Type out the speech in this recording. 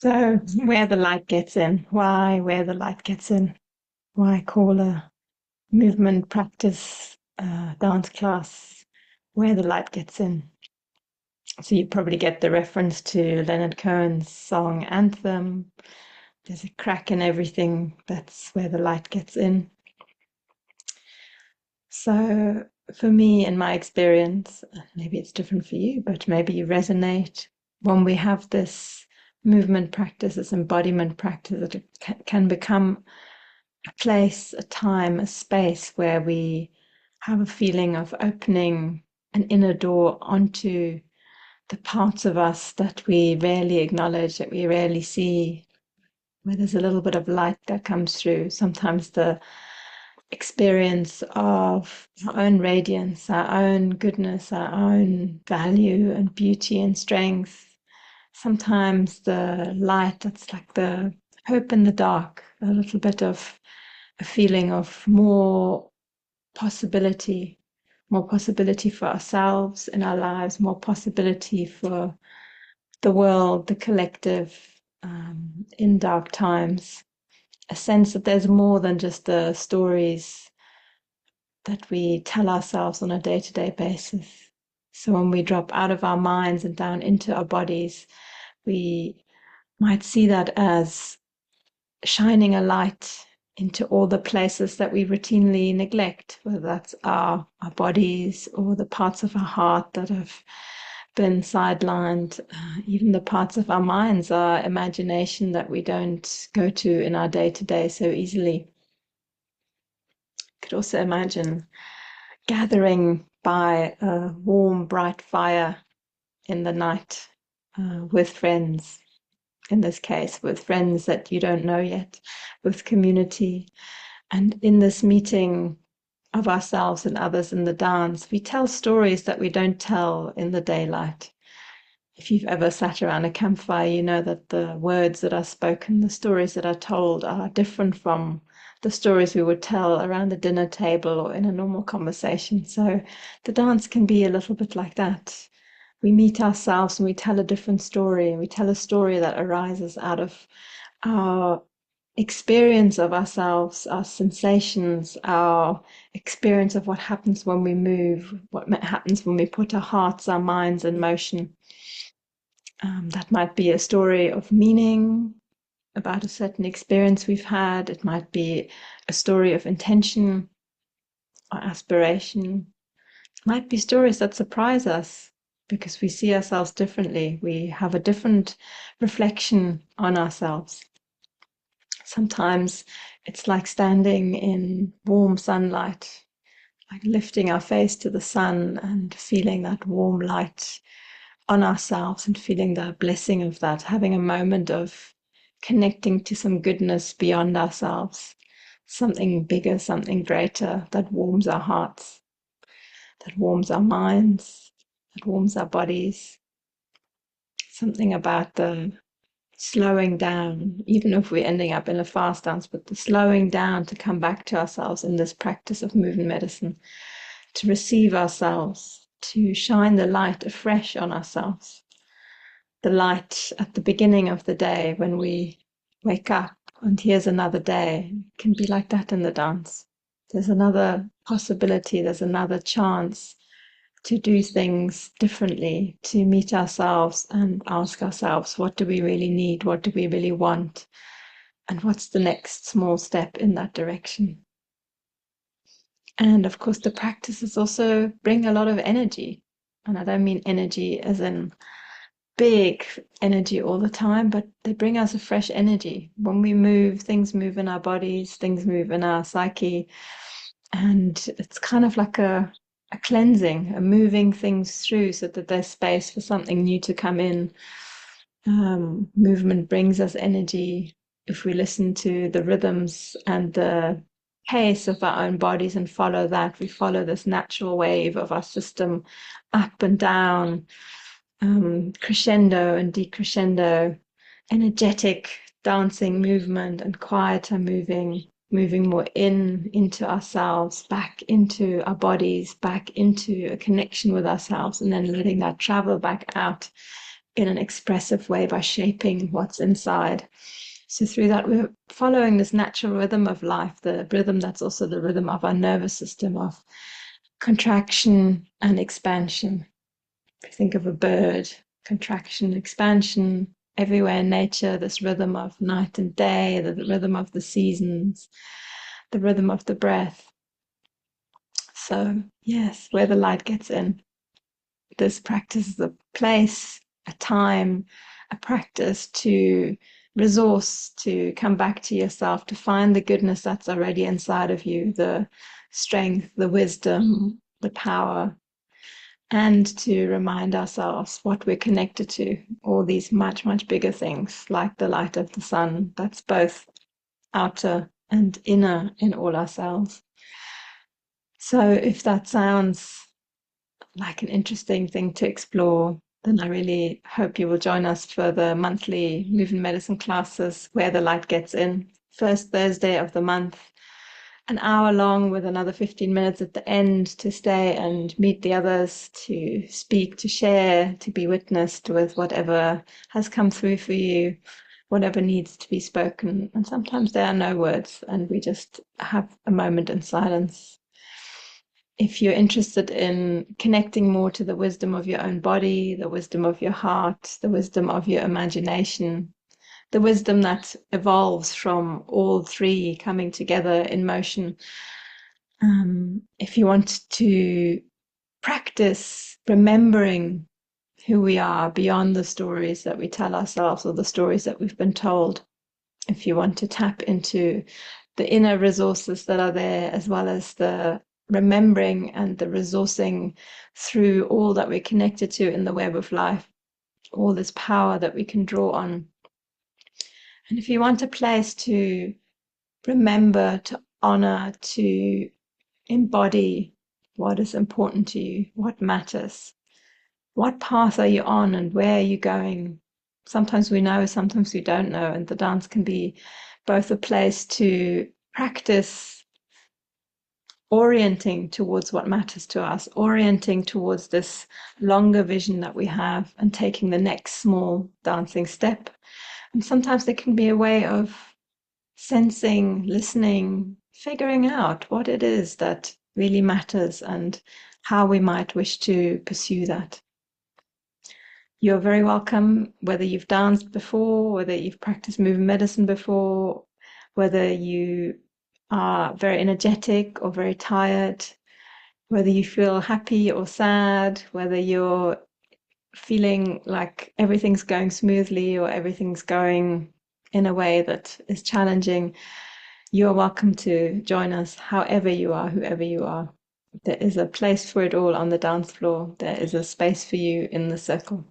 So, where the light gets in. Why where the light gets in? Why call a movement practice dance class where the light gets in? So you probably get the reference to Leonard Cohen's song Anthem. There's a crack in everything. That's where the light gets in. So for me, in my experience, maybe it's different for you, but maybe you resonate when we have this movement practice, this embodiment practice, that it can become a place, a time, a space where we have a feeling of opening an inner door onto the parts of us that we rarely acknowledge, that we rarely see, where there's a little bit of light that comes through. Sometimes the experience of our own radiance, our own goodness, our own value and beauty and strength. Sometimes the light that's like the hope in the dark, a little bit of a feeling of more possibility for ourselves in our lives, more possibility for the world, the collective, in dark times. A sense that there's more than just the stories that we tell ourselves on a day-to-day basis. So when we drop out of our minds and down into our bodies, we might see that as shining a light into all the places that we routinely neglect, whether that's our bodies or the parts of our heart that have been sidelined, even the parts of our minds, our imagination that we don't go to in our day-to-day so easily. Could also imagine gathering by a warm, bright fire in the night with friends, in this case, with friends that you don't know yet, with community. And in this meeting of ourselves and others in the dance, we tell stories that we don't tell in the daylight. If you've ever sat around a campfire, you know that the words that are spoken, the stories that are told, are different from the stories we would tell around a dinner table or in a normal conversation. So the dance can be a little bit like that. We meet ourselves and we tell a different story, and we tell a story that arises out of our experience of ourselves, our sensations, our experience of what happens when we move, what happens when we put our hearts, our minds in motion. That might be a story of meaning about a certain experience we've had. It might be a story of intention or aspiration. It might be stories that surprise us because we see ourselves differently. We have a different reflection on ourselves. Sometimes it's like standing in warm sunlight, like lifting our face to the sun and feeling that warm light on ourselves and feeling the blessing of that, having a moment of connecting to some goodness beyond ourselves, something bigger, something greater that warms our hearts, that warms our minds, that warms our bodies. Something about the slowing down, even if we're ending up in a fast dance, but the slowing down to come back to ourselves in this practice of movement medicine, to receive ourselves, to shine the light afresh on ourselves. The light at the beginning of the day when we wake up and here's another day, it can be like that in the dance. There's another possibility, there's another chance to do things differently, to meet ourselves and ask ourselves, what do we really need? What do we really want? And what's the next small step in that direction? And of course, the practices also bring a lot of energy. And I don't mean energy as in big energy all the time, but they bring us a fresh energy. When we move, things move in our bodies, things move in our psyche. And it's kind of like a cleansing, a moving things through so that there's space for something new to come in. Movement brings us energy. If we listen to the rhythms and the pace of our own bodies and follow that, we follow this natural wave of our system up and down, crescendo and decrescendo, energetic dancing movement and quieter moving more into ourselves, back into our bodies, back into a connection with ourselves, and then letting that travel back out in an expressive way by shaping what's inside. So through that, we're following this natural rhythm of life, the rhythm that's also the rhythm of our nervous system, of contraction and expansion. If you think of a bird, contraction, expansion, everywhere in nature, this rhythm of night and day, the rhythm of the seasons, the rhythm of the breath. So, yes, where the light gets in. This practice is a place, a time, a practice to resource, to come back to yourself, to find the goodness that's already inside of you, the strength, the wisdom, the power, and to remind ourselves what we're connected to, all these much, much bigger things, like the light of the sun, that's both outer and inner in all ourselves. So if that sounds like an interesting thing to explore, then I really hope you will join us for the monthly movement medicine classes where the light gets in. First Thursday of the month, an hour long with another 15 minutes at the end to stay and meet the others, to speak, to share, to be witnessed with whatever has come through for you, whatever needs to be spoken. And sometimes there are no words, and we just have a moment in silence. If you're interested in connecting more to the wisdom of your own body, the wisdom of your heart, the wisdom of your imagination, the wisdom that evolves from all three coming together in motion, if you want to practice remembering who we are beyond the stories that we tell ourselves or the stories that we've been told, if you want to tap into the inner resources that are there, as well as the remembering and the resourcing through all that we're connected to in the web of life, all this power that we can draw on. And if you want a place to remember, to honor, to embody what is important to you, what matters, what path are you on, and where are you going? Sometimes we know, sometimes we don't know, and the dance can be both a place to practice orienting towards what matters to us, orienting towards this longer vision that we have, and taking the next small dancing step. And sometimes there can be a way of sensing, listening, figuring out what it is that really matters and how we might wish to pursue that. You're very welcome, whether you've danced before, whether you've practiced movement medicine before, whether you are very energetic or very tired, whether you feel happy or sad, whether you're feeling like everything's going smoothly or everything's going in a way that is challenging. You are welcome to join us however you are, whoever you are. There is a place for it all on the dance floor. There is a space for you in the circle.